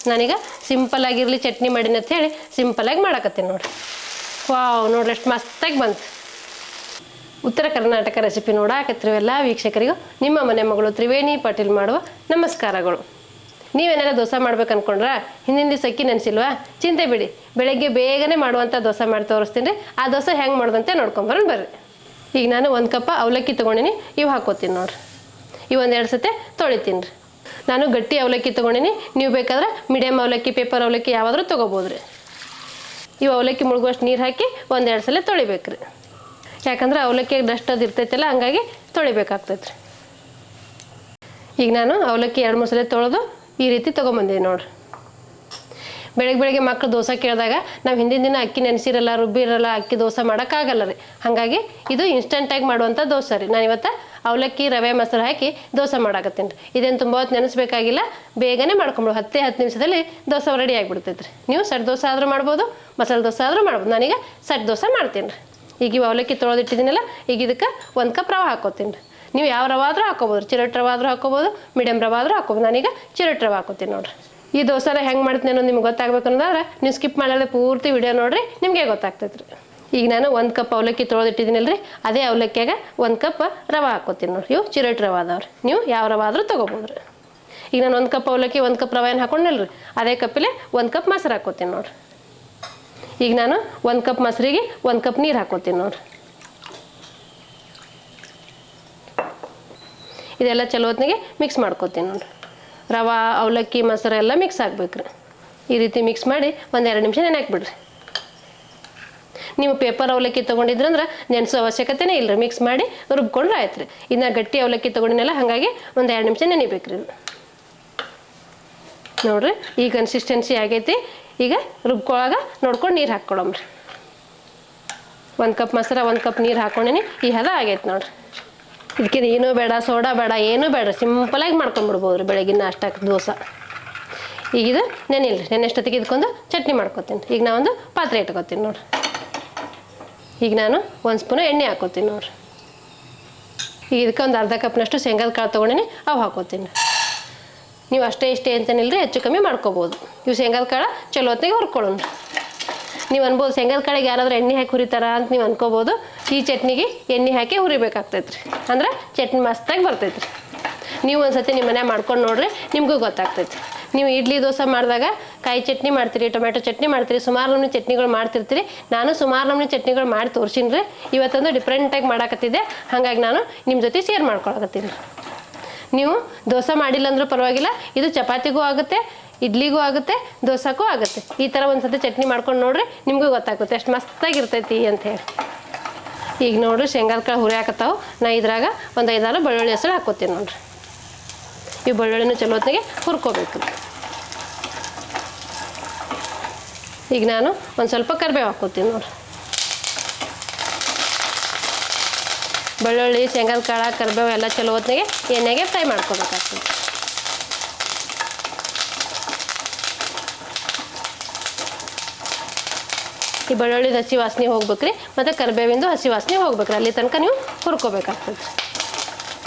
ನಾನೀಗ ಸಿಂಪಲ್ ಆಗಿರಲಿ ಚಟ್ನಿ ಮಾಡಿನ ಅಂತ ಹೇಳಿ ಸಿಂಪಲಾಗಿ ಮಾಡಕತ್ತೀನಿ ನೋಡಿರಿ. ವಾವ್, ನೋಡ್ರಿ ಎಷ್ಟು ಮಸ್ತಾಗಿ ಬಂತು. ಉತ್ತರ ಕರ್ನಾಟಕ ರೆಸಿಪಿ ನೋಡಾಕತ್ತಿರುವ ಎಲ್ಲ ವೀಕ್ಷಕರಿಗೂ ನಿಮ್ಮ ಮನೆ ಮಗಳು ತ್ರಿವೇಣಿ ಪಾಟೀಲ್ ಮಾಡುವ ನಮಸ್ಕಾರಗಳು. ನೀವೇನಾರ ದೋಸೆ ಮಾಡ್ಬೇಕು ಅನ್ಕೊಂಡ್ರೆ ಹಿಂದಿನ ದಿವಸ ಅಕ್ಕಿ ನೆನೆಸಿಲ್ವಾ? ಚಿಂತೆ ಬಿಡಿ, ಬೆಳಗ್ಗೆ ಬೇಗನೆ ಮಾಡುವಂಥ ದೋಸೆ ಮಾಡಿ ತೋರಿಸ್ತೀನಿ ರೀ. ಆ ದೋಸೆ ಹೆಂಗೆ ಮಾಡೋದಂತೆ ನೋಡ್ಕೊಂಬರೋಣ ಬರ್ರಿ. ಈಗ ನಾನು 1 ಕಪ್ ಅವಲಕ್ಕಿ ತೊಗೊಂಡಿನಿ, ಇವು ಹಾಕೋತೀನಿ ನೋಡ್ರಿ. ಇವು 1-2 ಸತಿ ತೊಳಿತೀನಿ ರೀ. ನಾನು ಗಟ್ಟಿ ಅವಲಕ್ಕಿ ತೊಗೊಂಡಿನಿ, ನೀವು ಬೇಕಾದ್ರೆ ಮೀಡಿಯಮ್ ಅವಲಕ್ಕಿ, ಪೇಪರ್ ಅವಲಕ್ಕಿ ಯಾವಾದರೂ ತೊಗೋಬೋದು ರೀ. ಇವು ಅವಲಕ್ಕಿ ಮುಳುಗುವಷ್ಟು ನೀರು ಹಾಕಿ 1-2 ಸಲ ತೊಳಿಬೇಕು ರೀ. ಯಾಕಂದ್ರೆ ಅವಲಕ್ಕಿಯಾಗ ಡಸ್ಟ್ ಅದು ಇರ್ತೈತಲ್ಲ, ಹಂಗಾಗಿ ತೊಳಿಬೇಕಾಗ್ತೈತೆ ರೀ. ಈಗ ನಾನು ಅವಲಕ್ಕಿ 2-3 ಸಲ ತೊಳೆದು ಈ ರೀತಿ ತೊಗೊಂಬಂದೀನಿ ನೋಡ್ರಿ. ಬೆಳಗ್ಗೆ ಮಕ್ಕಳು ದೋಸೆ ಕೇಳಿದಾಗ ನಾವು ಹಿಂದಿನ ದಿನ ಅಕ್ಕಿ ನೆನೆಸಿರಲ್ಲ, ರುಬ್ಬಿರಲ್ಲ, ಅಕ್ಕಿ ದೋಸೆ ಮಾಡೋಕ್ಕಾಗಲ್ಲ ರೀ. ಹಾಗಾಗಿ ಇದು ಇನ್ಸ್ಟೆಂಟಾಗಿ ಮಾಡುವಂಥ ದೋಸೆ ರೀ. ನಾನು ಇವತ್ತು ಅವಲಕ್ಕಿ ರವೆ ಮೊಸರು ಹಾಕಿ ದೋಸೆ ಮಾಡಾಕತ್ತೀನಿ ರೀ. ಇದೇನು ತುಂಬ ಹೊತ್ತು ನೆನೆಸ್ಬೇಕಾಗಿಲ್ಲ, ಬೇಗನೆ ಮಾಡ್ಕೊಂಬಿಡು. 10 ನಿಮಿಷದಲ್ಲಿ ದೋಸೆ ರೆಡಿ ಆಗಿಬಿಡ್ತೈತೆ ರೀ. ನೀವು ಸೆಟ್ ದೋಸೆ ಆದರೂ ಮಾಡ್ಬೋದು, ಮಸಾಲೆ ದೋಸೆ ಆದರೂ ಮಾಡ್ಬೋದು. ನಾನೀಗ ಸೆಟ್ ದೋಸೆ ಮಾಡ್ತೀನಿ ರೀ. ಈಗ ಇವು ಅವಲಕ್ಕಿ ತೊಳೆದಿಟ್ಟಿದ್ದೀನಲ್ಲ, ಈಗ ಇದಕ್ಕೆ 1 ಕಪ್ ರವೆ ಹಾಕೋತೀನಿ ರೀ. ನೀವು ಯಾವ ರವೆ ಆದರೂ ಹಾಕೋಬೋದು, ಚಿರೋಟಿ ರವೆ ಆದರೂ ಹಾಕೋಬೋದು, ಮೀಡಿಯಮ್ ರವೆ ಆದರೂ ಹಾಕೋಬೋದು. ನಾನೀಗ ಚಿರೋಟಿ ರವೆ ಹಾಕೋತೀನಿ ನೋಡಿರಿ. ಈ ದೋಸೆನ ಹೆಂಗೆ ಮಾಡ್ತೀನಿ ಅನ್ನೋದು ನಿಮ್ಗೆ ಗೊತ್ತಾಗಬೇಕು ಅನ್ನೋದಾದ್ರೆ ನೀವು ಸ್ಕಿಪ್ ಮಾಡದೆ ಪೂರ್ತಿ ವಿಡಿಯೋ ನೋಡಿರಿ, ನಿಮಗೆ ಗೊತ್ತಾಗ್ತೈತೆ ರೀ. ಈಗ ನಾನು 1 ಕಪ್ ಅವಲಕ್ಕಿ ತೊಳೆದಿಟ್ಟಿದ್ದೀನಲ್ಲ ರೀ, ಅದೇ ಅವಲಕ್ಕಿಯಾಗ 1 ಕಪ್ ರವೆ ಹಾಕೋತೀನಿ ನೋಡಿರಿ. ಇವು ಚಿರೋಟಿ ರವೆ ಅದಾವ್ರಿ, ನೀವು ಯಾವ ರವೆ ಆದರೂ ತೊಗೋಬೋದು ರೀ. ಈಗ ನಾನು 1 ಕಪ್ ಅವಲಕ್ಕಿ 1 ಕಪ್ ರವೆಯನ್ನು ಹಾಕೊಂಡಲ್ಲ ರೀ, ಅದೇ ಕಪ್ಪಲ್ಲಿ 1 ಕಪ್ ಮೊಸರು ಹಾಕೋತೀನಿ ನೋಡಿರಿ. ಈಗ ನಾನು 1 ಕಪ್ ಮೊಸರಿಗೆ 1 ಕಪ್ ನೀರು ಹಾಕೋತೀನಿ ನೋಡಿರಿ. ಇದೆಲ್ಲ ಚಲೋ ಹೊತ್ತಿಗೆ ಮಿಕ್ಸ್ ಮಾಡ್ಕೋತೀನಿ ನೋಡಿರಿ. ರವೆ, ಅವಲಕ್ಕಿ, ಮೊಸರು ಎಲ್ಲ ಮಿಕ್ಸ್ ಆಗ್ಬೇಕ್ರಿ. ಈ ರೀತಿ ಮಿಕ್ಸ್ ಮಾಡಿ 1-2 ನಿಮಿಷ ನೆನೆಹಾಕ್ಬಿಡ್ರಿ. ನೀವು ಪೇಪರ್ ಅವಲಕ್ಕಿ ತೊಗೊಂಡಿದ್ರಂದ್ರೆ ನೆನೆಸೋ ಅವಶ್ಯಕತೆನೇ ಇಲ್ಲ ರೀ. ಮಿಕ್ಸ್ ಮಾಡಿ ರುಬ್ಕೊಂಡ್ರೆ ಆಯ್ತು ರೀ. ಇನ್ನು ಗಟ್ಟಿ ಅವಲಕ್ಕಿ ತೊಗೊಂಡಿನಲ್ಲ, ಹಾಗಾಗಿ 1-2 ನಿಮಿಷ ನೆನಿಬೇಕ್ರಿ. ನೋಡಿರಿ, ಈ ಕನ್ಸಿಸ್ಟೆನ್ಸಿ ಆಗೈತಿ. ಈಗ ರುಬ್ಕೊಳಾಗ ನೋಡ್ಕೊಂಡು ನೀರು ಹಾಕ್ಕೊಳಮ್ರಿ. 1 ಕಪ್ ಮೊಸರು, 1 ಕಪ್ ನೀರು ಹಾಕ್ಕೊಂಡಿನಿ. ಈ ಹದ ಆಗೈತೆ ನೋಡಿರಿ. ಇದಕ್ಕೆ ಏನೂ ಬೇಡ, ಸೋಡಾ ಬೇಡ, ಏನೂ ಬೇಡ, ಸಿಂಪಲಾಗಿ ಮಾಡ್ಕೊಂಡ್ಬಿಡ್ಬೋದು ರೀ ಬೆಳಗಿನ ನಾಷ್ಟಕ್ಕೆ ದೋಸೆ. ಈಗ ಇದು ನೆನಿಲ್ರಿ, ನೆನೆಷ್ಟೊತ್ತಿಗೆ ಇದಕ್ಕೊಂದು ಚಟ್ನಿ ಮಾಡ್ಕೊತೀನಿ. ಈಗ ನಾವೊಂದು ಪಾತ್ರೆ ಇಟ್ಕೊತೀನಿ ನೋಡಿರಿ. ಈಗ ನಾನು 1 ಸ್ಪೂನು ಎಣ್ಣೆ ಹಾಕೋತೀನಿ ನೋಡಿರಿ. ಈಗ ಇದಕ್ಕೆ ಒಂದು ಅರ್ಧ ಕಪ್ನಷ್ಟು ಶೇಂಗಾದ ಕಾಳು ತೊಗೊಂಡಿನಿ, ಅವು ಹಾಕೋತೀನಿ. ನೀವು ಅಷ್ಟೇ ಇಷ್ಟೇ ಅಂತೇನಿಲ್ಲ ರೀ, ಹೆಚ್ಚು ಕಮ್ಮಿ ಮಾಡ್ಕೋಬೋದು. ಇವು ಶೇಂಗಾದ ಕಾಳು ಚಲೋ ಹೊತ್ತಿಗೆ ಹುರ್ಕೊಳ್ಳೋಣ. ನೀವು ಅನ್ಬೋದು ಶೇಂಗಾದ ಕಾಳಿಗೆ ಯಾರಾದರೂ ಎಣ್ಣೆ ಹಾಕಿ ಹುರಿತಾರ ಅಂತ ನೀವು ಅನ್ಕೋಬೋದು. ಈ ಚಟ್ನಿಗೆ ಎಣ್ಣೆ ಹಾಕಿ ಹುರಿಬೇಕಾಗ್ತೈತೆ ರೀ. ಅಂದ್ರೆ ಚಟ್ನಿ ಮಸ್ತಾಗಿ ಬರ್ತೈತೆ ರೀ. ನೀವು ಒಂದು ಸತಿ ನಿಮ್ಮ ಮನೆ ಮಾಡ್ಕೊಂಡು ನೋಡ್ರಿ, ನಿಮಗೂ ಗೊತ್ತಾಗ್ತೈತಿ. ನೀವು ಇಡ್ಲಿ ದೋಸೆ ಮಾಡಿದಾಗ ಕಾಯಿ ಚಟ್ನಿ ಮಾಡ್ತೀರಿ, ಟೊಮೆಟೊ ಚಟ್ನಿ ಮಾಡ್ತೀರಿ, ಸುಮಾರು ನಮೂನಿ ಚಟ್ನಿಗಳು ಮಾಡ್ತಿರ್ತೀರಿ. ನಾನು ಸುಮಾರು ನಮೂನಿ ಚಟ್ನಿಗಳು ಮಾಡಿ ತೋರಿಸಿನಿ ರೀ. ಇವತ್ತೊಂದು ಡಿಫ್ರೆಂಟಾಗಿ ಮಾಡಾಕತ್ತಿದ್ದೆ, ಹಾಗಾಗಿ ನಾನು ನಿಮ್ಮ ಜೊತೆ ಶೇರ್ ಮಾಡ್ಕೊಳಕತ್ತೀನಿ. ನೀವು ದೋಸೆ ಮಾಡಿಲ್ಲ ಅಂದರೂ ಪರವಾಗಿಲ್ಲ, ಇದು ಚಪಾತಿಗೂ ಆಗುತ್ತೆ, ಇಡ್ಲಿಗೂ ಆಗುತ್ತೆ, ದೋಸೆಗೂ ಆಗುತ್ತೆ. ಈ ಥರ ಒಂದು ಸತಿ ಚಟ್ನಿ ಮಾಡ್ಕೊಂಡು ನೋಡ್ರಿ, ನಿಮಗೂ ಗೊತ್ತಾಗುತ್ತೆ ಎಷ್ಟು ಮಸ್ತಾಗಿರ್ತೈತಿ ಅಂಥೇಳಿ. ಈಗ ನೋಡಿರಿ, ಶೇಂಗಾದ ಕಾಳು ಹುರಿಯಾಕತ್ತಾವು. ನಾ ಇದ್ರಾಗ ಒಂದು 5-6 ಬೆಳ್ಳುಳ್ಳಿ ಹೆಸರು ಹಾಕೋತೀನಿ ನೋಡಿರಿ. ಈ ಬೆಳ್ಳುಳ್ಳಿನೂ ಚಲೋ ಹೊತ್ತಿಗೆ ಹುರ್ಕೋಬೇಕು. ಈಗ ನಾನು ಒಂದು ಸ್ವಲ್ಪ ಕರಿಬೇವು ಹಾಕೋತೀನಿ ನೋಡಿರಿ. ಬೆಳ್ಳುಳ್ಳಿ, ಶೇಂಗಾದ ಕಾಳು, ಕರಿಬೇವು ಎಲ್ಲ ಚಲೋ ಹೊತ್ತಿಗೆ ಎಣ್ಣೆಗೆ ಫ್ರೈ ಮಾಡ್ಕೋಬೇಕಾಗ್ತದೆ. ಈ ಬೆಳ್ಳುಳ್ಳಿದ ಹಸಿ ವಾಸನೆ ಹೋಗ್ಬೇಕ್ರಿ, ಮತ್ತು ಕರಿಬೇವಿಂದು ಹಸಿ ವಾಸನೆ ಹೋಗ್ಬೇಕ್ರಿ. ಅಲ್ಲಿ ತನಕ ನೀವು ಹುರ್ಕೋಬೇಕಾಗ್ತದೆ.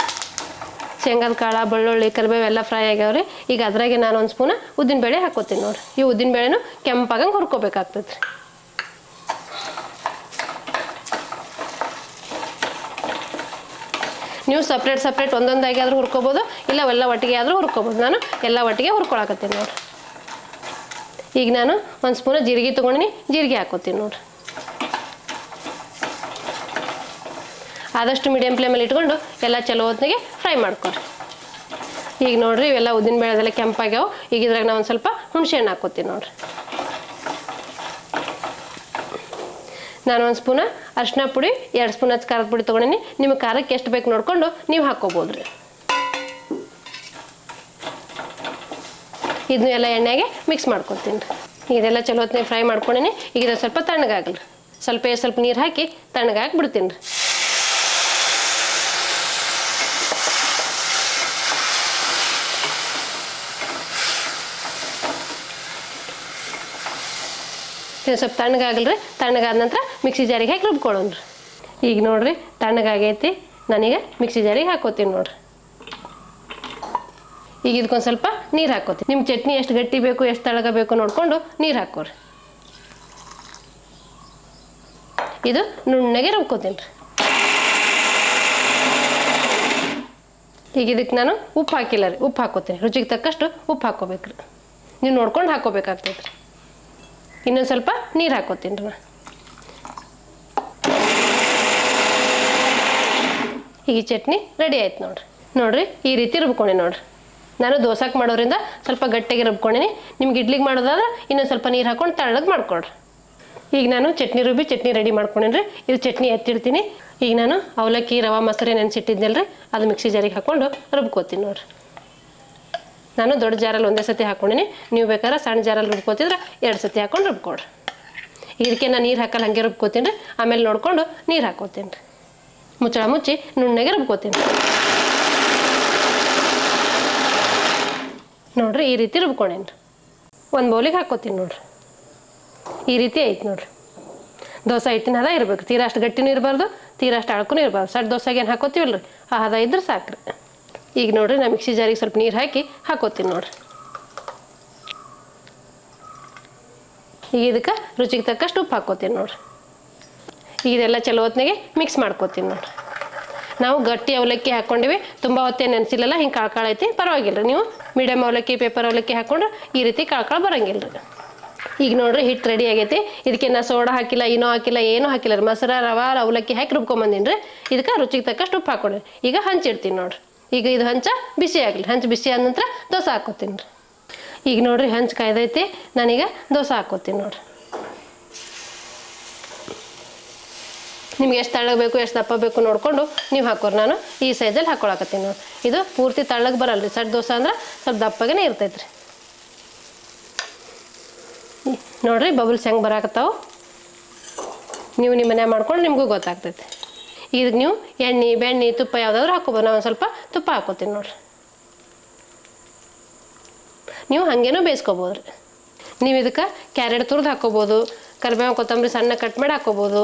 ಶೇಂಗಾದ ಕಾಳು, ಬೆಳ್ಳುಳ್ಳಿ, ಕರಿಬೇವು ಎಲ್ಲ ಫ್ರೈ ಆಗ್ಯಾವ್ರಿ. ಈಗ ಅದ್ರಾಗೆ ನಾನು 1 ಸ್ಪೂನ ಉದ್ದಿನಬೇಳೆ ಹಾಕೋತೀನಿ ನೋಡಿರಿ. ಈ ಉದ್ದಿನಬೇಳೆನೂ ಕೆಂಪಾಗಂಗೆ ಹುರ್ಕೋಬೇಕಾಗ್ತದೆ ರೀ. ನೀವು ಸಪ್ರೇಟ್ ಒಂದೊಂದಾಗಿ ಆದರೂ ಹುರ್ಕೋಬೋದು, ಇಲ್ಲ ಎಲ್ಲ ಒಟ್ಟಿಗೆ ಆದರೂ ಹುರ್ಕೋಬೋದು. ನಾನು ಎಲ್ಲ ಒಟ್ಟಿಗೆ ಹುರ್ಕೊಳಕತ್ತೀನಿ ನೋಡಿರಿ. ಈಗ ನಾನು 1 ಸ್ಪೂನ ಜೀರಿಗೆ ತೊಗೊಂಡಿನಿ, ಜೀರಿಗೆ ಹಾಕೋತೀನಿ ನೋಡಿರಿ. ಆದಷ್ಟು ಮೀಡಿಯಮ್ ಫ್ಲೇಮಲ್ಲಿ ಇಟ್ಕೊಂಡು ಎಲ್ಲ ಚಲೋ ಹೊತ್ತಿಗೆ ಫ್ರೈ ಮಾಡ್ಕೊರಿ. ಈಗ ನೋಡಿರಿ, ಇವೆಲ್ಲ ಉದ್ದಿನ ಬೇಳೆದೆಲ್ಲ ಕೆಂಪಾಗ್ಯಾವು. ಈಗ ಇದ್ರಾಗ ನಾನು ಒಂದು ಸ್ವಲ್ಪ ಹುಣಸೆ ಹಣ್ಣು ಹಾಕೋತೀನಿ ನೋಡಿರಿ. ನಾನು 1 ಸ್ಪೂನ ಅರಿಶಿನ ಪುಡಿ, 2 ಸ್ಪೂನ್ ಖಾರದ ಪುಡಿ ತೊಗೊಂಡಿನಿ. ನಿಮಗೆ ಖಾರಕ್ಕೆ ಎಷ್ಟು ಬೇಕು ನೋಡಿಕೊಂಡು ನೀವು ಹಾಕ್ಕೋಬೋದು ರೀ. ಇದನ್ನು ಎಲ್ಲ ಎಣ್ಣೆಗೆ ಮಿಕ್ಸ್ ಮಾಡ್ಕೊತೀನಿ ರೀ. ಇದೆಲ್ಲ ಚಲೋ ಹೊತ್ತಿಗೆ ಫ್ರೈ ಮಾಡ್ಕೊಂಡಿನಿ. ಈಗ ಇದು ಸ್ವಲ್ಪ ತಣ್ಣಗಾಗಲಿ, ಸ್ವಲ್ಪ ನೀರು ಹಾಕಿ ತಣ್ಣಗಾಗಿ ಬಿಡ್ತೀನಿ ರೀ. ಇದು ಸ್ವಲ್ಪ ತಣ್ಣಗಾಗಲ್ರಿ. ತಣ್ಣಗಾದ ನಂತರ ಮಿಕ್ಸಿ ಜಾರಿಗೆ ಹಾಕಿ ರುಬ್ಕೊಳ್ಳೋಣ ರೀ. ಈಗ ನೋಡಿರಿ, ತಣ್ಣಗಾಗೈತಿ. ನಾನೀಗ ಮಿಕ್ಸಿ ಜಾರಿಗೆ ಹಾಕೋತೀನಿ ನೋಡಿರಿ. ಈಗ ಇದಕ್ಕೊಂದು ಸ್ವಲ್ಪ ನೀರು ಹಾಕೋತೀನಿ. ನಿಮ್ಮ ಚಟ್ನಿ ಎಷ್ಟು ಗಟ್ಟಿ ಬೇಕು ಎಷ್ಟು ತೆಳ್ಳಗ ಬೇಕು ನೋಡಿಕೊಂಡು ನೀರು ಹಾಕೋರಿ. ಇದು ನುಣ್ಣಗೆ ರುಬ್ಕೋತೀನಿ ರೀ. ಈಗ ಇದಕ್ಕೆ ನಾನು ಉಪ್ಪು ಹಾಕಿಲ್ಲ ರೀ, ಉಪ್ಪು ಹಾಕೋತೀನಿ. ರುಚಿಗೆ ತಕ್ಕಷ್ಟು ಉಪ್ಪು ಹಾಕೋಬೇಕು ರೀ. ನೀವು ನೋಡ್ಕೊಂಡು ಹಾಕೋಬೇಕಾಗ್ತೈತೆ ರೀ. ಇನ್ನೊಂದು ಸ್ವಲ್ಪ ನೀರು ಹಾಕೋತೀನಿ ರೀ. ಈಗ ಈ ಚಟ್ನಿ ರೆಡಿ ಆಯ್ತು ನೋಡ್ರಿ. ಈ ರೀತಿ ರುಬ್ಕೊಂಡೆ ನೋಡ್ರಿ. ನಾನು ದೋಸೆಗೆ ಮಾಡೋದ್ರಿಂದ ಸ್ವಲ್ಪ ಗಟ್ಟಿಗೆ ರುಬ್ಕೊಂಡೀನಿ. ನಿಮ್ಗೆ ಇಡ್ಲಿಗೆ ಮಾಡೋದಾದ್ರೆ ಇನ್ನೊಂದು ಸ್ವಲ್ಪ ನೀರು ಹಾಕೊಂಡು ತೆಳ್ಳಗೆ ಮಾಡ್ಕೊಡ್ರಿ. ಈಗ ನಾನು ಚಟ್ನಿ ರುಬ್ಬಿ ಚಟ್ನಿ ರೆಡಿ ಮಾಡ್ಕೊಂಡೇನಿ ರೀ. ಇದು ಚಟ್ನಿ ಎತ್ತಿಡ್ತೀನಿ. ಈಗ ನಾನು ಅವಲಕ್ಕಿ ರವೆ ಮೊಸರು ನೆನೆಸಿಟ್ಟಿದ್ನಲ್ಲ ರೀ, ಅದು ಮಿಕ್ಸಿ ಜಾರಿಗೆ ಹಾಕ್ಕೊಂಡು ರುಬ್ಕೋತೀನಿ ನೋಡ್ರಿ. ನಾನು ದೊಡ್ಡ ಜಾರಲ್ಲಿ ಒಂದೇ ಸತಿ ಹಾಕ್ಕೊಂಡಿನಿ. ನೀವು ಬೇಕಾದ್ರೆ ಸಣ್ಣ ಜಾರಲ್ಲಿ ರುಬ್ಕೋತಿದ್ರೆ 2 ಸತಿ ಹಾಕ್ಕೊಂಡು ರುಬ್ಕೊಡ್ರಿ. ಇದಕ್ಕೆ ನಾನು ನೀರು ಹಾಕಲ್ಲ, ಹಾಗೆ ರುಬ್ಕೋತೀನಿ ರೀ. ಆಮೇಲೆ ನೋಡ್ಕೊಂಡು ನೀರು ಹಾಕೋತೀನಿ ರೀ. ಮುಚ್ಚಳ ಮುಚ್ಚಿ ನುಣ್ಣಗೆ ರುಬ್ಕೋತೀನಿ ನೋಡ್ರಿ. ಈ ರೀತಿ ರುಬ್ಕೊಂಡೇನಿ ರೀ. ಒಂದು ಬೌಲಿಗೆ ಹಾಕೋತೀನಿ ನೋಡ್ರಿ. ಈ ರೀತಿ ಐತೆ ನೋಡ್ರಿ. ದೋಸೆ ಹಿಟ್ಟಿನ ಹದ ಇರಬೇಕು. ತೀರಾ ಅಷ್ಟು ಗಟ್ಟಿನೂ ಇರಬಾರ್ದು, ತೀರಾ ಅಷ್ಟು ಅಳ್ಕೂ ಇರಬಾರ್ದು. ಸಣ್ಣ ದೋಸೆಗೆ ಏನು ಹಾಕೋತೀವಲ್ಲ ರೀ, ಆ ಹದ ಇದ್ರೆ ಸಾಕ್ರಿ. ಈಗ ನೋಡ್ರಿ, ನಾನು ಮಿಕ್ಸಿ ಜಾರಿಗೆ ಸ್ವಲ್ಪ ನೀರು ಹಾಕಿ ಹಾಕೋತೀನಿ ನೋಡ್ರಿ. ಈಗ ಇದಕ್ಕೆ ರುಚಿಗೆ ತಕ್ಕಷ್ಟು ಉಪ್ಪು ಹಾಕೋತೀನಿ ನೋಡ್ರಿ. ಇದೆಲ್ಲ ಚಲೋ ಹೊತ್ತಿನಾಗೆ ಮಿಕ್ಸ್ ಮಾಡ್ಕೋತೀನಿ ನೋಡ್ರಿ. ನಾವು ಗಟ್ಟಿ ಅವಲಕ್ಕಿ ಹಾಕ್ಕೊಂಡಿವಿ, ತುಂಬ ಹೊತ್ತೇ ನೆನೆಸಿಲ್ಲಲ್ಲ, ಹಿಂಗೆ ಕಾಳು ಐತಿ, ಪರವಾಗಿಲ್ಲ ರೀ. ನೀವು ಮೀಡಿಯಮ್ ಅವಲಕ್ಕಿ, ಪೇಪರ್ ಅವಲಕ್ಕಿ ಹಾಕ್ಕೊಂಡ್ರೆ ಈ ರೀತಿ ಕಾಳು ಬರೋಂಗಿಲ್ಲ ರೀ. ಈಗ ನೋಡ್ರಿ, ಹಿಟ್ಟು ರೆಡಿ ಆಗೈತಿ. ಇದಕ್ಕೆ ನಾ ಸೋಡಾ ಹಾಕಿಲ್ಲ, ಏನೂ ಹಾಕಿಲ್ಲ, ಏನೂ ಹಾಕಿಲ್ಲ ರೀ. ಮೊಸರು, ರವೆ, ಅವಲಕ್ಕಿ ಹಾಕಿ ರುಬ್ಕೊಂಬಂದಿನಿ ರೀ. ಇದಕ್ಕೆ ರುಚಿಗೆ ತಕ್ಕಷ್ಟು ಉಪ್ಪು ಹಾಕ್ಕೊಂಡ್ರಿ. ಈಗ ಹಂಚಿಡ್ತೀನಿ ನೋಡ್ರಿ. ಈಗ ಇದು ಹಂಚ ಬಿಸಿ ಆಗಲಿ. ಹಂಚು ಬಿಸಿ ಆದ ನಂತರ ದೋಸೆ ಹಾಕೋತೀನಿ ರೀ. ಈಗ ನೋಡ್ರಿ, ಹಂಚು ಕಾಯ್ದೈತಿ. ನಾನೀಗ ದೋಸೆ ಹಾಕೋತೀನಿ ನೋಡ್ರಿ. ನಿಮ್ಗೆ ಎಷ್ಟು ತೆಳ್ಳಗೆ ಬೇಕು, ಎಷ್ಟು ದಪ್ಪ ಬೇಕು ನೋಡಿಕೊಂಡು ನೀವು ಹಾಕೋರಿ. ನಾನು ಈ ಸೈಜಲ್ಲಿ ಹಾಕೊಳಕತ್ತೀನಿ ನೋಡಿ. ಇದು ಪೂರ್ತಿ ತೆಳ್ಳಗೆ ಬರಲ್ಲ ರೀ. ಸಣ್ಣ ದೋಸೆ ಅಂದ್ರೆ ಸ್ವಲ್ಪ ದಪ್ಪಗೆ ಇರ್ತೈತೆ ರೀ. ನೋಡಿರಿ, ಬಬಲ್ಸ್ ಹೆಂಗೆ ಬರಾಕತ್ತಾವು. ನೀವು ನಿಮ್ಮ ಮನೆ ಮಾಡ್ಕೊಂಡು ನಿಮಗೂ ಗೊತ್ತಾಗ್ತೈತೆ. ಇದಕ್ಕೆ ನೀವು ಎಣ್ಣೆ, ಬೆಣ್ಣೆ, ತುಪ್ಪ ಯಾವುದಾದ್ರೂ ಹಾಕೋಬೋದು. ನಾನು ಸ್ವಲ್ಪ ತುಪ್ಪ ಹಾಕೋತೀನಿ ನೋಡ್ರಿ. ನೀವು ಹಾಗೇನೂ ಬೇಯಿಸ್ಕೋಬೋದು ರೀ. ನೀವು ಇದಕ್ಕೆ ಕ್ಯಾರೆಟ್ ತುರಿದು ಹಾಕೋಬೋದು, ಕರಿಬೇವು ಕೊತ್ತಂಬರಿ ಸಣ್ಣ ಕಟ್ ಮಾಡಿ ಹಾಕೋಬೋದು,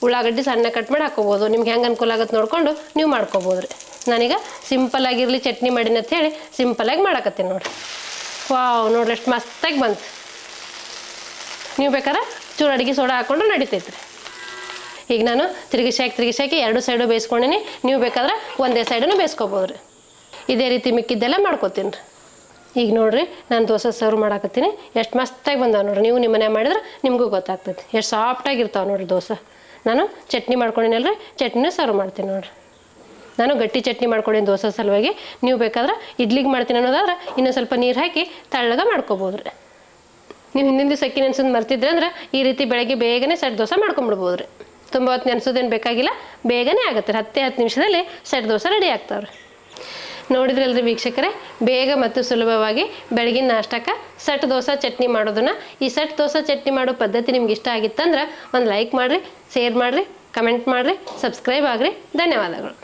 ಉಳ್ಳಾಗಡ್ಡಿ ಸಣ್ಣ ಕಟ್ ಮಾಡಿ ಹಾಕೋಬೋದು. ನಿಮ್ಗೆ ಹೆಂಗೆ ಅನುಕೂಲ ಆಗುತ್ತೆ ನೋಡಿಕೊಂಡು ನೀವು ಮಾಡ್ಕೋಬೋದು ರೀ. ನಾನೀಗ ಸಿಂಪಲ್ಲಾಗಿರಲಿ ಚಟ್ನಿ ಮಾಡೀನಿ ಅಂತ ಹೇಳಿ ಸಿಂಪಲ್ಲಾಗಿ ಮಾಡಕತ್ತೀನಿ ನೋಡಿರಿ. ವಾವ್, ನೋಡ್ರಿ ಎಷ್ಟು ಮಸ್ತಾಗಿ ಬಂತು. ನೀವು ಬೇಕಾದ್ರೆ ಚೂರು ಅಡುಗೆ ಸೋಡಾ ಹಾಕ್ಕೊಂಡು ನಡಿತೈತೆ ರೀ. ಈಗ ನಾನು ತಿರುಗಿಸಾಕಿ 2 ಸೈಡು ಬೇಯಿಸ್ಕೊಂಡಿನಿ. ನೀವು ಬೇಕಾದ್ರೆ ಒಂದೇ ಸೈಡನ್ನು ಬೇಯಿಸ್ಕೋಬೋದು ರೀ. ಇದೇ ರೀತಿ ಮಿಕ್ಕಿದ್ದೆಲ್ಲ ಮಾಡ್ಕೊತೀನಿ ರೀ. ಈಗ ನೋಡಿರಿ, ನಾನು ದೋಸೆ ಸರ್ವ್ ಮಾಡಾಕತ್ತೀನಿ. ಎಷ್ಟು ಮಸ್ತಾಗಿ ಬಂದಾವೆ ನೋಡಿರಿ. ನೀವು ನಿಮ್ಮ ಮನೆ ಮಾಡಿದ್ರೆ ನಿಮಗೂ ಗೊತ್ತಾಗ್ತೈತಿ ಎಷ್ಟು ಸಾಫ್ಟಾಗಿರ್ತಾವೆ ನೋಡಿರಿ ದೋಸೆ. ನಾನು ಚಟ್ನಿ ಮಾಡ್ಕೊಂಡಿನಲ್ಲ ರೀ, ಚಟ್ನಿನೂ ಸರ್ವ್ ಮಾಡ್ತೀನಿ ನೋಡಿರಿ. ನಾನು ಗಟ್ಟಿ ಚಟ್ನಿ ಮಾಡ್ಕೊಂಡಿನಿ ದೋಸೆ ಸಲುವಾಗಿ. ನೀವು ಬೇಕಾದ್ರೆ ಇಡ್ಲಿಗೆ ಮಾಡ್ತೀನಿ ಅನ್ನೋದಾದ್ರೆ ಇನ್ನೂ ಸ್ವಲ್ಪ ನೀರು ಹಾಕಿ ತೆಳ್ಳಗೆ ಮಾಡ್ಕೊಬೋದು ರೀ. ನೀವು ಹಿಂದಿನ ದಿವಸ ಅಕ್ಕಿ ನೆನ್ಸೋದು ಮರ್ತಿದ್ರೆ ಅಂದ್ರೆ ಈ ರೀತಿ ಬೆಳಗ್ಗೆ ಬೇಗನೆ ಸೆಟ್ ದೋಸೆ ಮಾಡ್ಕೊಂಬಿಡ್ಬೋದು ರೀ. ತುಂಬ ಹೊತ್ತು ನೆನೆಸೋದೇನು ಬೇಕಾಗಿಲ್ಲ, ಬೇಗನೆ ಆಗುತ್ತೆ. 10 ನಿಮಿಷದಲ್ಲಿ ಸೆಟ್ ದೋಸೆ ರೆಡಿ ಆಗ್ತಾವ್ರಿ. ನೋಡಿದ್ರಲ್ರಿ ವೀಕ್ಷಕರೇ, ಬೇಗ ಮತ್ತು ಸುಲಭವಾಗಿ ಬೆಳಗಿನ ನಾಷ್ಟಕ್ಕೆ ಸೆಟ್ ದೋಸೆ ಚಟ್ನಿ ಮಾಡೋದನ್ನು. ಈ ಸೆಟ್ ದೋಸೆ ಚಟ್ನಿ ಮಾಡೋ ಪದ್ಧತಿ ನಿಮ್ಗೆ ಇಷ್ಟ ಆಗಿತ್ತಂದ್ರೆ ಒಂದು ಲೈಕ್ ಮಾಡಿರಿ, ಶೇರ್ ಮಾಡಿರಿ, ಕಮೆಂಟ್ ಮಾಡಿರಿ, ಸಬ್ಸ್ಕ್ರೈಬ್ ಆಗಿರಿ. ಧನ್ಯವಾದಗಳು.